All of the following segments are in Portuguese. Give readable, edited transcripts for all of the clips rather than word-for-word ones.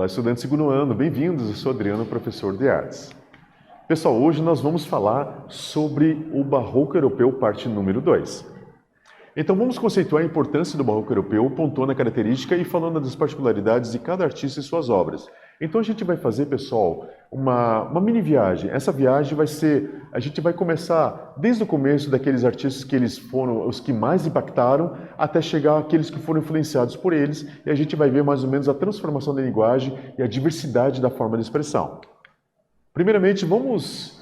Olá, estudantes do segundo ano, bem-vindos. Eu sou Adriano, professor de artes. Pessoal, hoje nós vamos falar sobre o Barroco Europeu, parte número 2. Então vamos conceituar a importância do Barroco Europeu, pontuando a característica e falando das particularidades de cada artista e suas obras. Então a gente vai fazer, pessoal, uma mini viagem. Essa viagem vai ser, a gente vai começar desde o começo daqueles artistas que eles foram os que mais impactaram, até chegar àqueles que foram influenciados por eles, e a gente vai ver mais ou menos a transformação da linguagem e a diversidade da forma de expressão. Primeiramente, vamos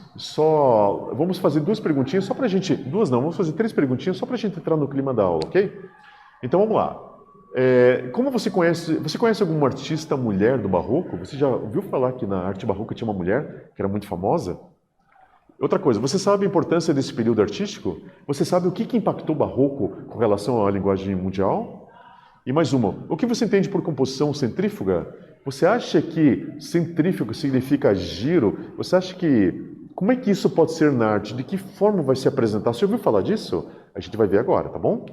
fazer duas perguntinhas só para a gente... vamos fazer 3 perguntinhas só para a gente entrar no clima da aula, ok? Então vamos lá. Como você conhece alguma artista mulher do Barroco? Você já ouviu falar que na arte barroca tinha uma mulher que era muito famosa? Outra coisa, você sabe a importância desse período artístico? Você sabe o que impactou o Barroco com relação à linguagem mundial? E mais uma, o que você entende por composição centrífuga? Você acha que centrífugo significa giro? Você acha que... como é que isso pode ser na arte? De que forma vai se apresentar? Você ouviu falar disso? A gente vai ver agora, tá bom?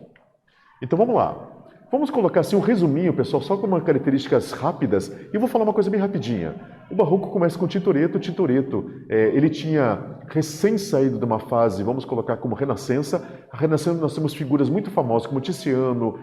Então vamos lá. Vamos colocar assim um resuminho, pessoal, só com umas características rápidas. E eu vou falar uma coisa bem rapidinha. O Barroco começa com Tintoretto. Tintoretto, ele tinha recém saído de uma fase, vamos colocar como Renascença. A Renascença nós temos figuras muito famosas como Tiziano,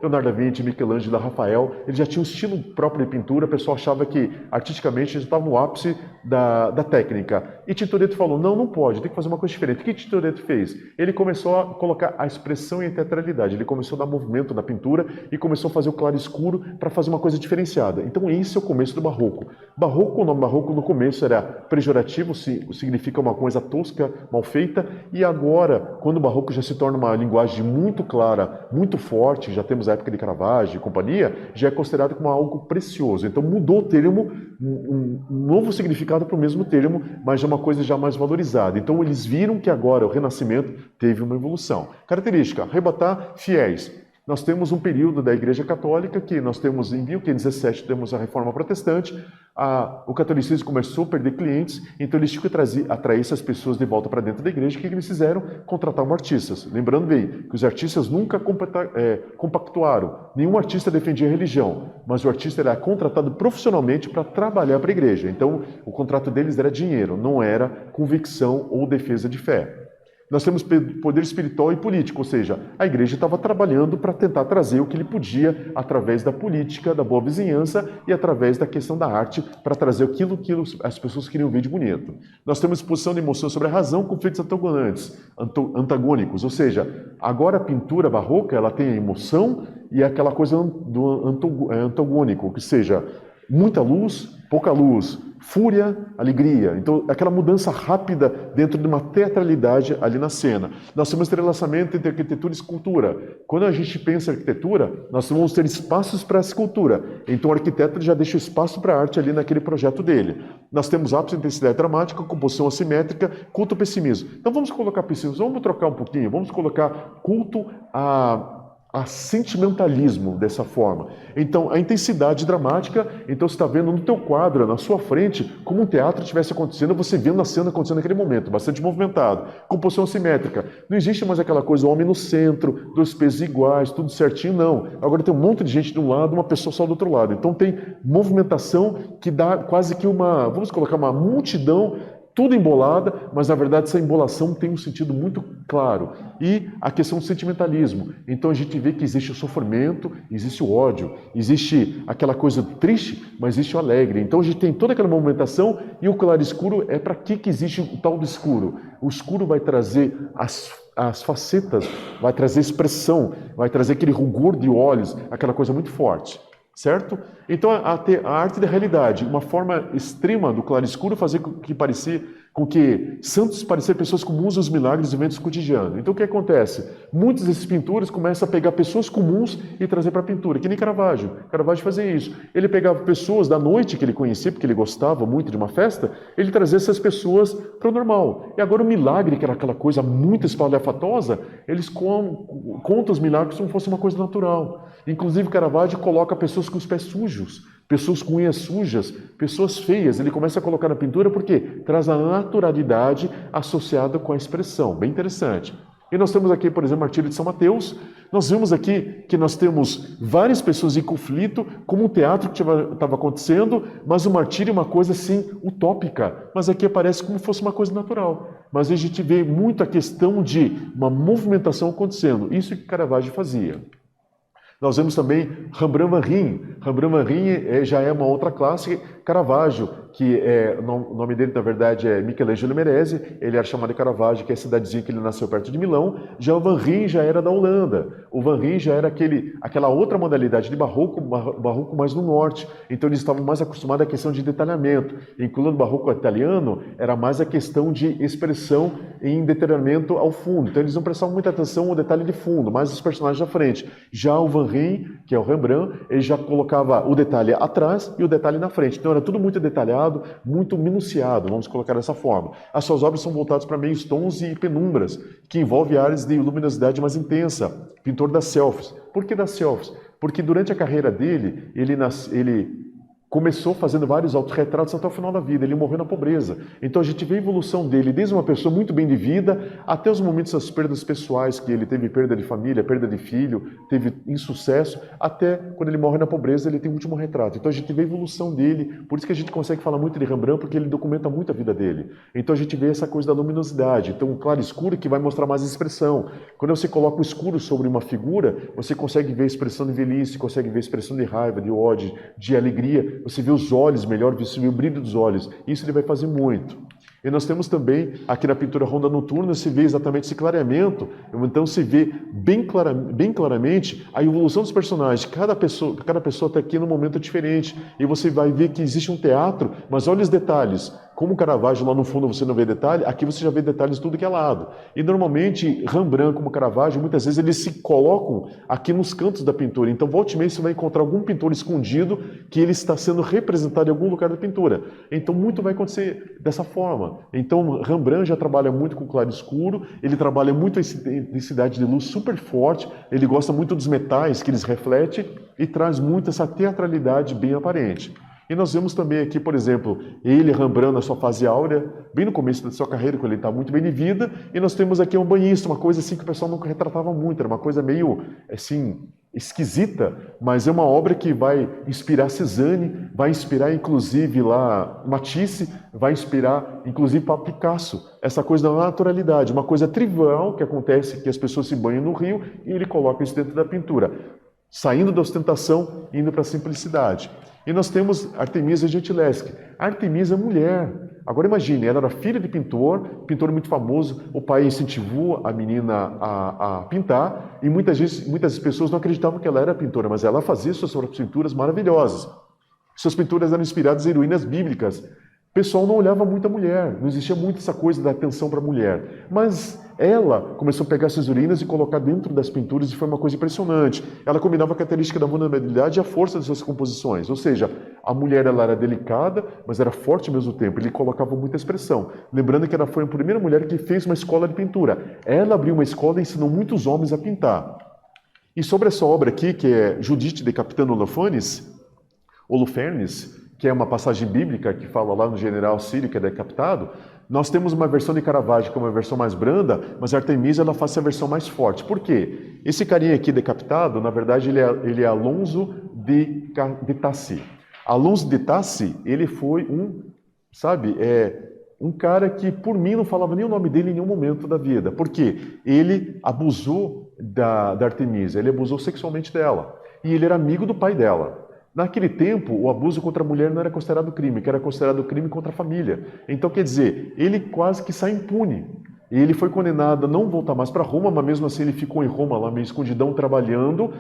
Leonardo da Vinci, Michelangelo, Rafael. Ele já tinha um estilo próprio de pintura. O pessoal achava que artisticamente já estava no ápice da técnica. E Tintoretto falou, não pode, tem que fazer uma coisa diferente. O que Tintoretto fez? Ele começou a colocar a expressão e a teatralidade. Ele começou a dar movimento na pintura e começou a fazer o claro escuro para fazer uma coisa diferenciada. Então esse é o começo do Barroco. O nome Barroco no começo era pejorativo, significa uma coisa tosca, mal feita, e agora, quando o Barroco já se torna uma linguagem muito clara, muito forte, já temos a época de Caravaggio e companhia, já é considerado como algo precioso. Então mudou o termo, um novo significado para o mesmo termo, mas já uma coisa já mais valorizada. Então eles viram que agora o Renascimento teve uma evolução. Característica, arrebatar fiéis. Nós temos um período da Igreja Católica que nós temos em 1517 temos a Reforma Protestante, o catolicismo começou a perder clientes, então eles tinham que atrair essas pessoas de volta para dentro da igreja. O que eles fizeram? Contrataram artistas. Lembrando bem que os artistas nunca compactuaram, nenhum artista defendia a religião, mas o artista era contratado profissionalmente para trabalhar para a igreja. Então o contrato deles era dinheiro, não era convicção ou defesa de fé. Nós temos poder espiritual e político, ou seja, a igreja estava trabalhando para tentar trazer o que ele podia através da política, da boa vizinhança e através da questão da arte para trazer aquilo que as pessoas queriam ver de bonito. Nós temos exposição de emoção sobre a razão, conflitos antagônicos, ou seja, agora a pintura barroca ela tem a emoção e aquela coisa do antagônico, que seja muita luz, pouca luz, fúria, alegria. Então, aquela mudança rápida dentro de uma teatralidade ali na cena. Nós temos entrelaçamento entre arquitetura e escultura. Quando a gente pensa em arquitetura, nós vamos ter espaços para a escultura. Então, o arquiteto já deixa espaço para a arte ali naquele projeto dele. Nós temos ápice, intensidade dramática, composição assimétrica, culto ao pessimismo. Então, vamos colocar pessimismo. Vamos trocar um pouquinho. Vamos colocar culto a sentimentalismo dessa forma. Então, a intensidade dramática, então você está vendo no teu quadro, na sua frente, como um teatro estivesse acontecendo, você vendo a cena acontecendo naquele momento, bastante movimentado. Composição simétrica. Não existe mais aquela coisa, o homem no centro, 2 pesos iguais, tudo certinho, não. Agora tem um monte de gente de um lado, uma pessoa só do outro lado. Então tem movimentação que dá quase que vamos colocar uma multidão tudo embolada, mas na verdade essa embolação tem um sentido muito claro. E a questão do sentimentalismo. Então a gente vê que existe o sofrimento, existe o ódio, existe aquela coisa triste, mas existe o alegre. Então a gente tem toda aquela movimentação e o claro escuro é para que existe o tal do escuro. O escuro vai trazer as facetas, vai trazer expressão, vai trazer aquele rugor de olhos, aquela coisa muito forte. Certo? Então, a arte da realidade, uma forma extrema do claro-escuro, fazer com que santos parecer pessoas comuns aos milagres e eventos cotidianos. Então, o que acontece? Muitas dessas pinturas começam a pegar pessoas comuns e trazer para a pintura, que nem Caravaggio. Caravaggio fazia isso. Ele pegava pessoas da noite que ele conhecia, porque ele gostava muito de uma festa, ele trazia essas pessoas para o normal. E agora o milagre, que era aquela coisa muito espalhafatosa, eles contam os milagres como se fosse uma coisa natural. Inclusive, Caravaggio coloca pessoas com os pés sujos, pessoas com unhas sujas, pessoas feias. Ele começa a colocar na pintura porque traz a naturalidade associada com a expressão. Bem interessante. E nós temos aqui, por exemplo, o martírio de São Mateus. Nós vemos aqui que nós temos várias pessoas em conflito, como um teatro que estava acontecendo, mas o martírio é uma coisa assim utópica. Mas aqui aparece como se fosse uma coisa natural. Mas a gente vê muito a questão de uma movimentação acontecendo. Isso que Caravaggio fazia. Nós vemos também Rembrandt Van Rijn. Rembrandt Van Rijn já é uma outra classe. Caravaggio, que o nome dele na verdade é Michelangelo Meresi, ele era chamado de Caravaggio, que é a cidadezinha que ele nasceu perto de Milão. Já o Van Rijn já era da Holanda. O Van Rijn já era aquela outra modalidade de barroco mais no norte. Então eles estavam mais acostumados à questão de detalhamento. Incluindo o barroco italiano, era mais a questão de expressão em detalhamento ao fundo. Então eles não prestavam muita atenção ao detalhe de fundo, mais os personagens à frente. Já o Van Rijn, que é o Rembrandt, ele já colocava o detalhe atrás e o detalhe na frente. Então era tudo muito detalhado, muito minuciado, vamos colocar dessa forma. As suas obras são voltadas para meios tons e penumbras, que envolve áreas de luminosidade mais intensa. Pintor das selfies. Por que das selfies? Porque durante a carreira dele, ele começou fazendo vários autorretratos até o final da vida, ele morreu na pobreza. Então a gente vê a evolução dele, desde uma pessoa muito bem de vida, até os momentos das perdas pessoais, que ele teve perda de família, perda de filho, teve insucesso, até quando ele morre na pobreza, ele tem o último retrato. Então a gente vê a evolução dele, por isso que a gente consegue falar muito de Rembrandt, porque ele documenta muito a vida dele. Então a gente vê essa coisa da luminosidade, então um claro escuro que vai mostrar mais expressão. Quando você coloca o escuro sobre uma figura, você consegue ver a expressão de velhice, consegue ver a expressão de raiva, de ódio, de alegria. Você vê os olhos melhor, você vê o brilho dos olhos. Isso ele vai fazer muito. E nós temos também, aqui na pintura Ronda Noturna, se vê exatamente esse clareamento. Então se vê bem claramente a evolução dos personagens. Cada pessoa está aqui num momento diferente. E você vai ver que existe um teatro, mas olha os detalhes. Como o Caravaggio lá no fundo você não vê detalhe, aqui você já vê detalhes de tudo que é lado. E normalmente Rembrandt como Caravaggio, muitas vezes eles se colocam aqui nos cantos da pintura. Então volta e meia você vai encontrar algum pintor escondido que ele está sendo representado em algum lugar da pintura. Então muito vai acontecer dessa forma. Então Rembrandt já trabalha muito com claro e escuro, ele trabalha muito a intensidade de luz super forte, ele gosta muito dos metais que eles refletem e traz muito essa teatralidade bem aparente. E nós vemos também aqui, por exemplo, ele, Rembrandt, na sua fase áurea, bem no começo da sua carreira, quando ele está muito bem de vida, e nós temos aqui um banhista, uma coisa assim que o pessoal nunca retratava muito, era uma coisa meio, assim, esquisita, mas é uma obra que vai inspirar Cézanne, vai inspirar, inclusive, lá Matisse, vai inspirar, inclusive, para Picasso, essa coisa da naturalidade, uma coisa trivial que acontece, que as pessoas se banham no rio, e ele coloca isso dentro da pintura, saindo da ostentação, indo para a simplicidade. E nós temos Artemisia Gentileschi. A Artemisia é mulher. Agora imagine, ela era filha de pintor muito famoso, o pai incentivou a menina a pintar, e muitas pessoas não acreditavam que ela era pintora, mas ela fazia suas próprias pinturas maravilhosas. Suas pinturas eram inspiradas em heroínas bíblicas. O pessoal não olhava muito a mulher, não existia muito essa coisa da atenção para a mulher. Mas ela começou a pegar essas heroínas e colocar dentro das pinturas e foi uma coisa impressionante. Ela combinava a característica da vulnerabilidade e a força das suas composições. Ou seja, a mulher ela era delicada, mas era forte ao mesmo tempo. Ele colocava muita expressão. Lembrando que ela foi a primeira mulher que fez uma escola de pintura. Ela abriu uma escola e ensinou muitos homens a pintar. E sobre essa obra aqui, que é Judite decapitando Holofernes, que é uma passagem bíblica que fala lá no general sírio que é decapitado, nós temos uma versão de Caravaggio que é uma versão mais branda, mas a Artemisia ela faz a versão mais forte. Por quê? Esse carinha aqui decapitado, na verdade, ele é Alonso de Tassi. Alonso de Tassi, ele foi um cara que, por mim, não falava nem o nome dele em nenhum momento da vida. Por quê? Ele abusou da Artemisia, ele abusou sexualmente dela. E ele era amigo do pai dela. Naquele tempo, o abuso contra a mulher não era considerado crime, que era considerado crime contra a família. Então, quer dizer, ele quase que sai impune. E ele foi condenado a não voltar mais para Roma, mas mesmo assim ele ficou em Roma, lá meio escondidão, trabalhando.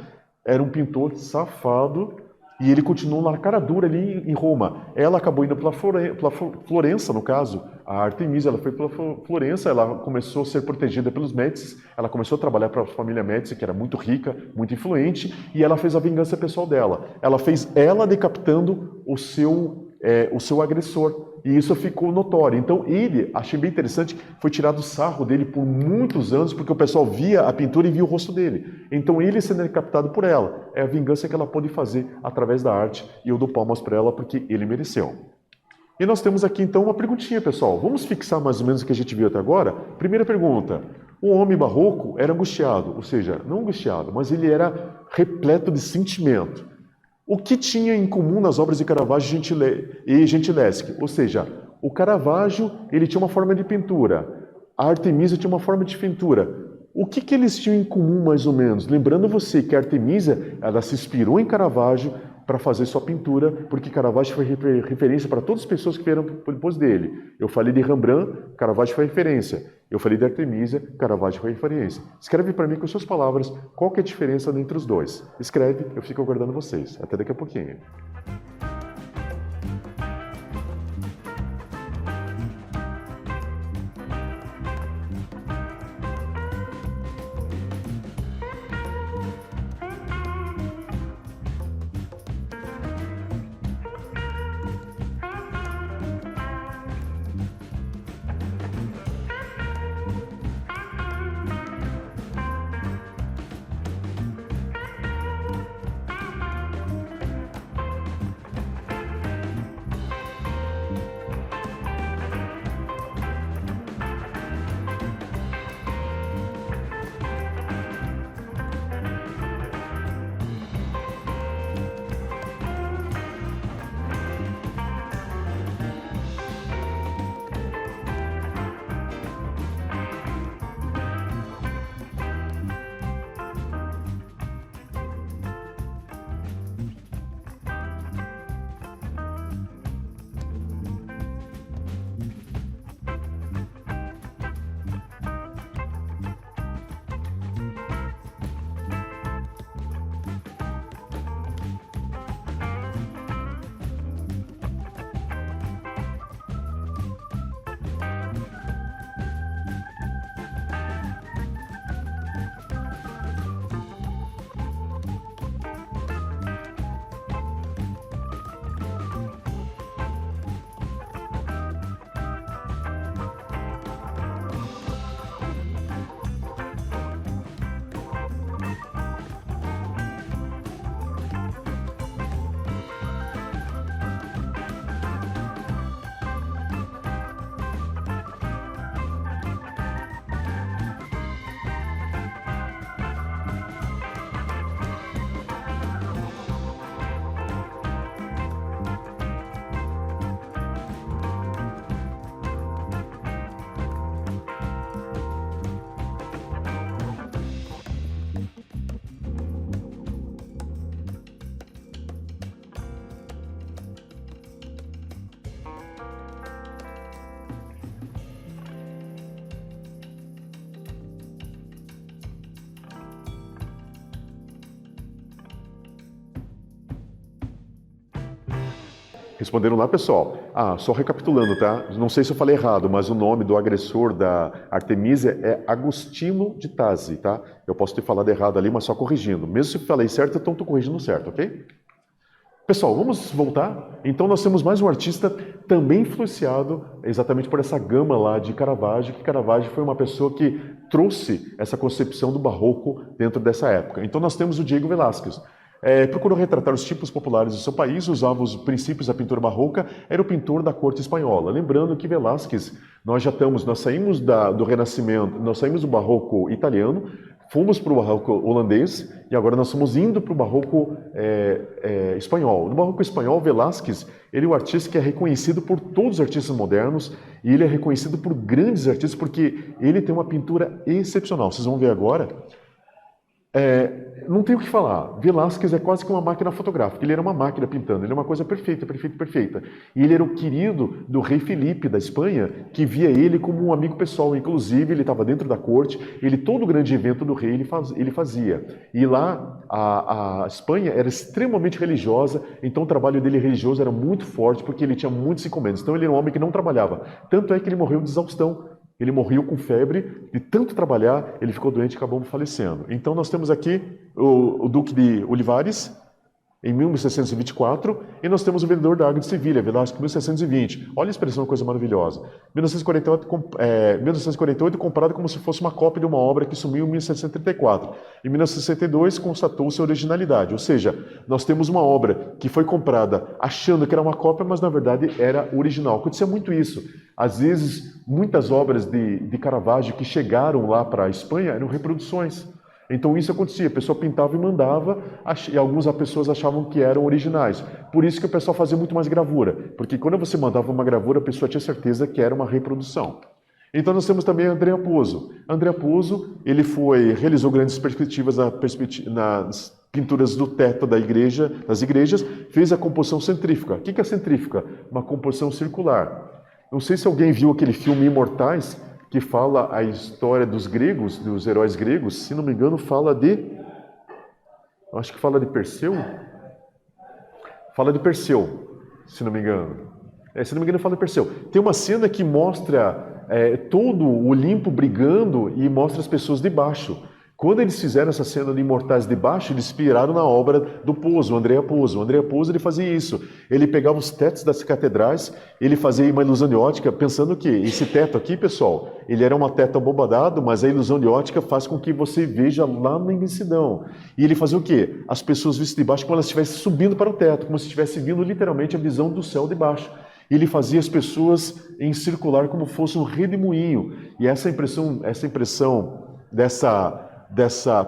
Era um pintor safado e ele continuou na cara dura ali em Roma. Ela acabou indo pela Florença, no caso. A Artemisia, ela foi pela Florença, ela começou a ser protegida pelos Médici, ela começou a trabalhar para a família Médici, que era muito rica, muito influente, e ela fez a vingança pessoal dela. Ela fez ela decapitando o seu agressor. E isso ficou notório. Então ele, achei bem interessante, foi tirado sarro dele por muitos anos, porque o pessoal via a pintura e via o rosto dele. Então ele sendo decapitado por ela. É a vingança que ela pôde fazer através da arte, e eu dou palmas para ela porque ele mereceu. E nós temos aqui então uma perguntinha, pessoal. Vamos fixar mais ou menos o que a gente viu até agora? Primeira pergunta. O homem barroco era angustiado, ou seja, não angustiado, mas ele era repleto de sentimento. O que tinha em comum nas obras de Caravaggio e Gentileschi? Ou seja, o Caravaggio ele tinha uma forma de pintura, a Artemisia tinha uma forma de pintura. O que eles tinham em comum, mais ou menos? Lembrando você que a Artemisia ela se inspirou em Caravaggio para fazer sua pintura, porque Caravaggio foi referência para todas as pessoas que vieram depois dele. Eu falei de Rembrandt, Caravaggio foi referência. Eu falei de Artemisia, Caravaggio foi referência. Escreve para mim com suas palavras qual que é a diferença entre os dois. Escreve, eu fico aguardando vocês. Até daqui a pouquinho. Responderam lá, pessoal. Só recapitulando, tá? Não sei se eu falei errado, mas o nome do agressor da Artemisia é Agostino de Tassi, tá? Eu posso ter falado errado ali, mas só corrigindo. Mesmo se eu falei certo, então estou corrigindo certo, ok? Pessoal, vamos voltar? Então nós temos mais um artista também influenciado exatamente por essa gama lá de Caravaggio, que Caravaggio foi uma pessoa que trouxe essa concepção do barroco dentro dessa época. Então nós temos o Diego Velázquez. Procurou retratar os tipos populares do seu país, usava os princípios da pintura barroca, era o pintor da corte espanhola. Lembrando que Velázquez, nós saímos do Renascimento, nós saímos do barroco italiano, fomos para o barroco holandês e agora nós estamos indo para o barroco espanhol. No barroco espanhol, Velázquez, ele é o artista que é reconhecido por todos os artistas modernos e ele é reconhecido por grandes artistas porque ele tem uma pintura excepcional. Vocês vão ver agora. Não tem o que falar. Velázquez é quase que uma máquina fotográfica. Ele era uma máquina pintando. Ele é uma coisa perfeita, perfeita, perfeita. E ele era o querido do rei Felipe da Espanha, que via ele como um amigo pessoal. Inclusive, ele estava dentro da corte. Todo grande evento do rei ele fazia. E lá, a Espanha era extremamente religiosa. Então, o trabalho dele religioso era muito forte, porque ele tinha muitos encomendas. Então, ele era um homem que não trabalhava. Tanto é que ele morreu de exaustão. Ele morreu com febre, de tanto trabalhar, ele ficou doente e acabou falecendo. Então nós temos aqui o Duque de Olivares, em 1624, e nós temos o Vendedor da Água de Sevilha, Velázquez, 1620. Olha a expressão, uma coisa maravilhosa. 1948, comparado como se fosse uma cópia de uma obra que sumiu em 1734. Em 1962, constatou-se a originalidade, ou seja, nós temos uma obra que foi comprada achando que era uma cópia, mas na verdade era original. Acontecia muito isso. Às vezes, muitas obras de Caravaggio que chegaram lá para a Espanha eram reproduções. Então isso acontecia, a pessoa pintava e mandava, e algumas pessoas achavam que eram originais. Por isso que o pessoal fazia muito mais gravura, porque quando você mandava uma gravura, a pessoa tinha certeza que era uma reprodução. Então nós temos também Andrea Pozzo. Andrea Pozzo, ele realizou grandes perspectivas nas pinturas do teto das igrejas, fez a composição centrífuga. O que é centrífuga? Uma composição circular. Não sei se alguém viu aquele filme Imortais, que fala a história dos gregos, dos heróis gregos, se não me engano, acho que fala de Perseu. Fala de Perseu, se não me engano. Se não me engano, fala de Perseu. Tem uma cena que mostra todo o Olimpo brigando e mostra as pessoas de baixo. Quando eles fizeram essa cena de Imortais de Baixo, eles inspiraram na obra do Pozzo, Andrea Pozzo. O Andrea Pozzo, ele fazia isso. Ele pegava os tetos das catedrais, ele fazia uma ilusão de ótica, pensando que esse teto aqui, pessoal, ele era uma teto abobadado, mas a ilusão de ótica faz com que você veja lá na imensidão. E ele fazia o quê? As pessoas vistas de baixo como elas estivessem subindo para o teto, como se estivesse vindo literalmente a visão do céu de baixo. Ele fazia as pessoas em circular como fosse um redemoinho. E essa impressão dessa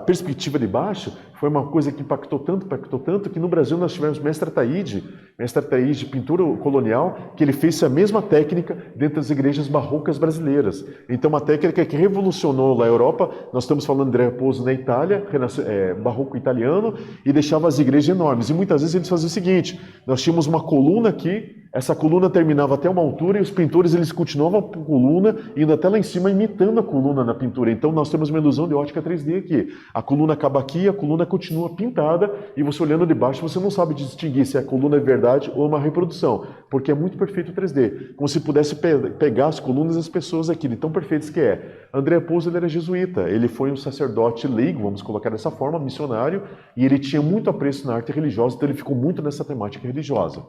perspectiva de baixo foi uma coisa que impactou tanto, que no Brasil nós tivemos Mestre Ataíde, pintura colonial, que ele fez a mesma técnica dentro das igrejas barrocas brasileiras. Então, uma técnica que revolucionou na Europa, nós estamos falando de Andrea Pozzo na Itália, barroco italiano, e deixava as igrejas enormes. E muitas vezes eles faziam o seguinte, nós tínhamos uma coluna aqui, essa coluna terminava até uma altura e os pintores eles continuavam a coluna indo até lá em cima imitando a coluna na pintura. Então nós temos uma ilusão de ótica 3D aqui. A coluna acaba aqui, a coluna continua pintada e você olhando de baixo você não sabe distinguir se a coluna é verdade ou uma reprodução, porque é muito perfeito o 3D. Como se pudesse pegar as colunas das pessoas aqui, de tão perfeitos que é. Andrea Pozzo ele era jesuíta, ele foi um sacerdote leigo, vamos colocar dessa forma, missionário, e ele tinha muito apreço na arte religiosa, então ele ficou muito nessa temática religiosa.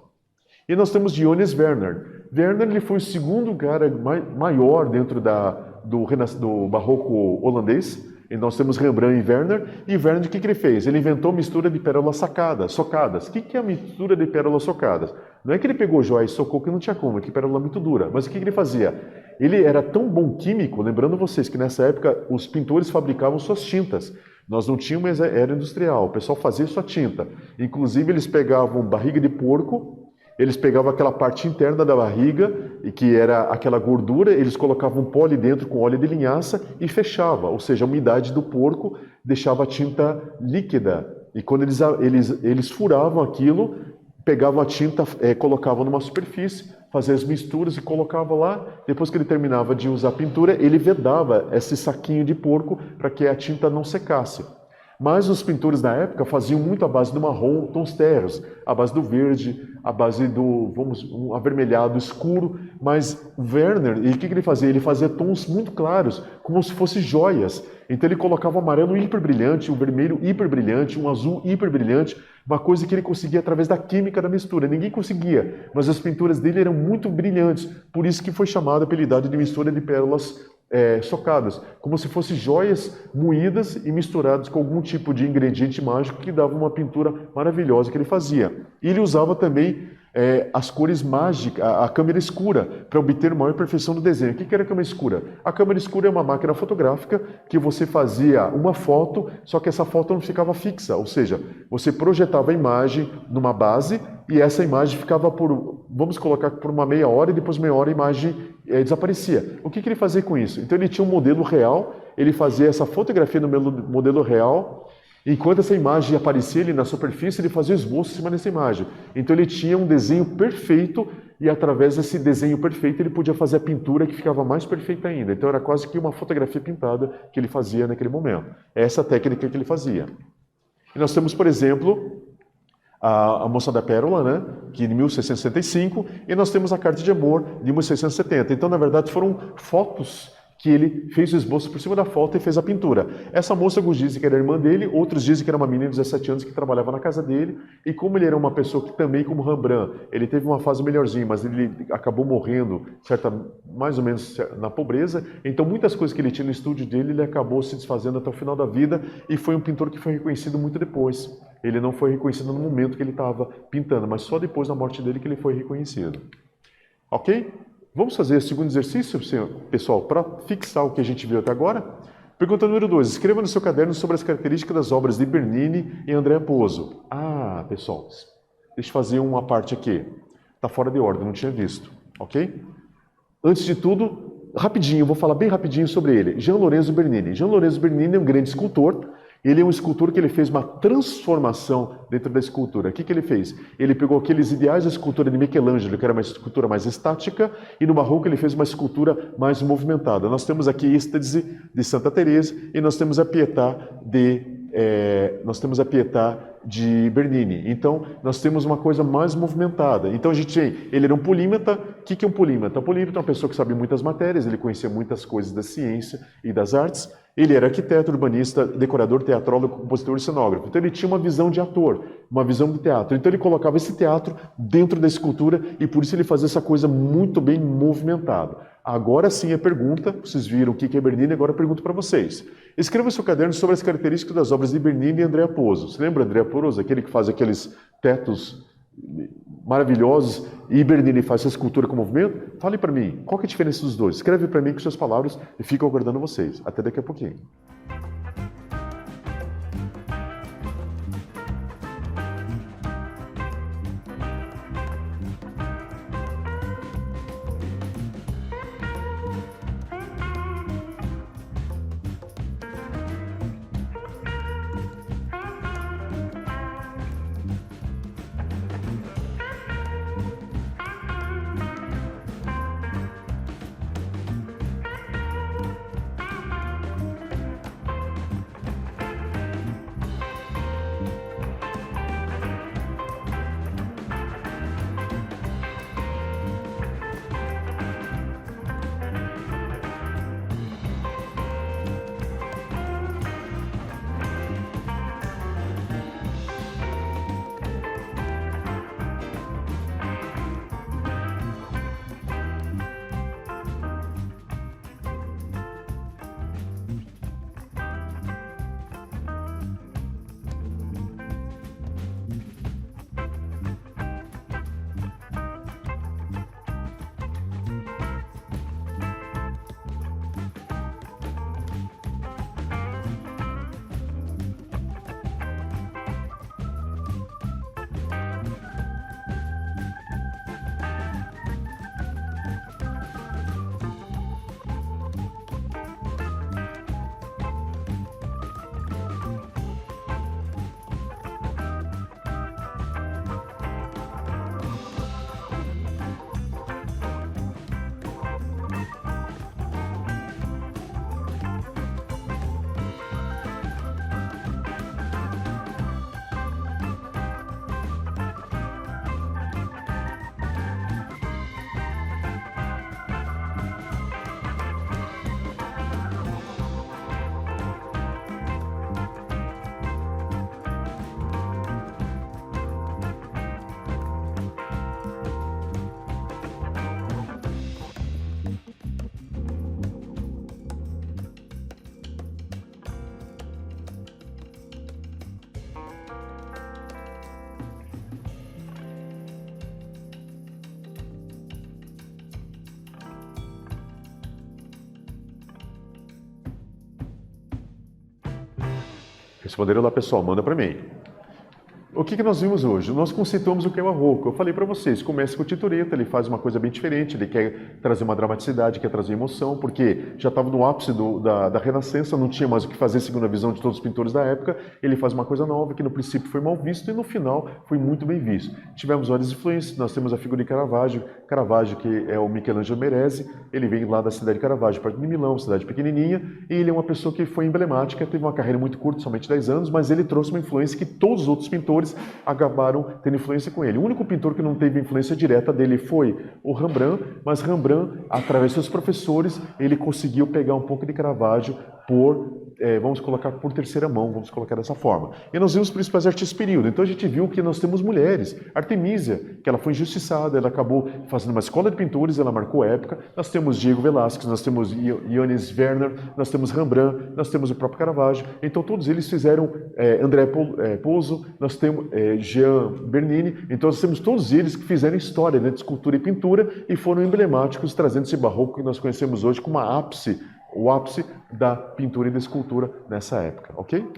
E nós temos Johannes Werner. Werner ele foi o segundo cara maior dentro do barroco holandês. E nós temos Rembrandt e Werner. E Werner, o que ele fez? Ele inventou mistura de pérolas socadas. O que é a mistura de pérolas socadas? Não é que ele pegou joias e socou que não tinha como, que pérola muito dura. Mas o que ele fazia? Ele era tão bom químico, lembrando vocês que nessa época os pintores fabricavam suas tintas. Nós não tínhamos era industrial, o pessoal fazia sua tinta. Inclusive eles pegavam barriga de porco, eles pegavam aquela parte interna da barriga, que era aquela gordura, eles colocavam pó ali dentro com óleo de linhaça e fechava, ou seja, a umidade do porco deixava a tinta líquida. E quando eles furavam aquilo, pegavam a tinta, colocavam numa superfície, faziam as misturas e colocavam lá. Depois que ele terminava de usar a pintura, ele vedava esse saquinho de porco para que a tinta não secasse. Mas os pintores da época faziam muito à base do marrom, tons terros, à base do verde, à base do, um avermelhado escuro. Mas Werner, o que ele fazia? Ele fazia tons muito claros, como se fossem joias. Então ele colocava um amarelo hiper brilhante, um vermelho hiper brilhante, um azul hiper brilhante, uma coisa que ele conseguia através da química da mistura. Ninguém conseguia, mas as pinturas dele eram muito brilhantes. Por isso que foi chamada, apelidada de mistura de pérolas socadas, como se fossem joias moídas e misturadas com algum tipo de ingrediente mágico que dava uma pintura maravilhosa que ele fazia. E ele usava também as cores mágicas, a câmera escura, para obter maior perfeição do desenho. O que era a câmera escura? A câmera escura é uma máquina fotográfica que você fazia uma foto, só que essa foto não ficava fixa, ou seja, você projetava a imagem numa base e essa imagem ficava vamos colocar por uma meia hora e depois meia hora a imagem desaparecia. O que ele fazia com isso? Então ele tinha um modelo real, ele fazia essa fotografia no modelo real. Enquanto essa imagem aparecia ali na superfície, ele fazia esboço em cima dessa imagem. Então ele tinha um desenho perfeito e através desse desenho perfeito ele podia fazer a pintura que ficava mais perfeita ainda. Então era quase que uma fotografia pintada que ele fazia naquele momento. Essa técnica que ele fazia. E nós temos, por exemplo, a Moça da Pérola, né, que de 1665, e nós temos a Carta de Amor de 1670. Então, na verdade, foram fotos que ele fez o esboço por cima da foto e fez a pintura. Essa moça, alguns dizem que era irmã dele, outros dizem que era uma menina de 17 anos que trabalhava na casa dele, e como ele era uma pessoa que também, como Rembrandt, ele teve uma fase melhorzinha, mas ele acabou morrendo, mais ou menos na pobreza, então muitas coisas que ele tinha no estúdio dele, ele acabou se desfazendo até o final da vida, e foi um pintor que foi reconhecido muito depois. Ele não foi reconhecido no momento que ele estava pintando, mas só depois da morte dele que ele foi reconhecido. Ok? Vamos fazer o segundo exercício, pessoal, para fixar o que a gente viu até agora. Pergunta número 2. Escreva no seu caderno sobre as características das obras de Bernini e Andrea Pozzo. Ah, pessoal, deixa eu fazer uma parte aqui. Está fora de ordem, não tinha visto. Ok? Antes de tudo, rapidinho, vou falar bem rapidinho sobre ele. Jean Lorenzo Bernini. Jean Lorenzo Bernini é um grande escultor. Ele é um escultor que ele fez uma transformação dentro da escultura. O que ele fez? Ele pegou aqueles ideais da escultura de Michelangelo, que era uma escultura mais estática, e no Barroco ele fez uma escultura mais movimentada. Nós temos aqui Êxtase de Santa Teresa e nós temos a Pietà de Bernini. Então, nós temos uma coisa mais movimentada. Então, a gente tem, ele era um polímata. O que é um polímata? Um polímata é uma pessoa que sabe muitas matérias, ele conhecia muitas coisas da ciência e das artes. Ele era arquiteto, urbanista, decorador, teatrólogo, compositor e cenógrafo. Então, ele tinha uma visão de ator, uma visão de teatro. Então, ele colocava esse teatro dentro da escultura e, por isso, ele fazia essa coisa muito bem movimentada. Agora sim a pergunta, vocês viram o que é Bernini, agora eu pergunto para vocês. Escreva no seu caderno sobre as características das obras de Bernini e Andrea Pozzo. Você lembra Andrea Pozzo, aquele que faz aqueles tetos maravilhosos e Bernini faz essa escultura com movimento? Fale para mim, qual que é a diferença dos dois? Escreve para mim com suas palavras e fico aguardando vocês. Até daqui a pouquinho. Responderam lá, pessoal, manda para mim. O que nós vimos hoje? Nós conceituamos o que é o Barroco. Eu falei para vocês, começa com o Tintoretto, ele faz uma coisa bem diferente, ele quer trazer uma dramaticidade, quer trazer emoção, porque já estava no ápice da Renascença, não tinha mais o que fazer segundo a visão de todos os pintores da época, ele faz uma coisa nova que no princípio foi mal visto e no final foi muito bem visto. Tivemos várias influências, nós temos a figura de Caravaggio, que é o Michelangelo Meresi, ele vem lá da cidade de Caravaggio, perto de Milão, cidade pequenininha, e ele é uma pessoa que foi emblemática, teve uma carreira muito curta, somente 10 anos, mas ele trouxe uma influência que todos os outros pintores pintores acabaram tendo influência com ele. O único pintor que não teve influência direta dele foi o Rembrandt, mas Rembrandt, através dos seus professores, ele conseguiu pegar um pouco de Caravaggio vamos colocar por terceira mão, vamos colocar dessa forma. E nós vimos os principais artistas desse período. Então a gente viu que nós temos mulheres. Artemisia, que ela foi injustiçada, ela acabou fazendo uma escola de pintores, ela marcou época. Nós temos Diego Velázquez, nós temos Ioannis Werner, nós temos Rembrandt, nós temos o próprio Caravaggio. Então todos eles fizeram André Pozzo, nós temos Jean Bernini. Então nós temos todos eles que fizeram história, né, de escultura e pintura e foram emblemáticos, trazendo esse barroco que nós conhecemos hoje como o ápice da pintura e da escultura nessa época, ok?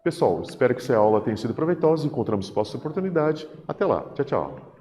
Pessoal, espero que essa aula tenha sido proveitosa. Encontramos próxima oportunidade. Até lá. Tchau, tchau.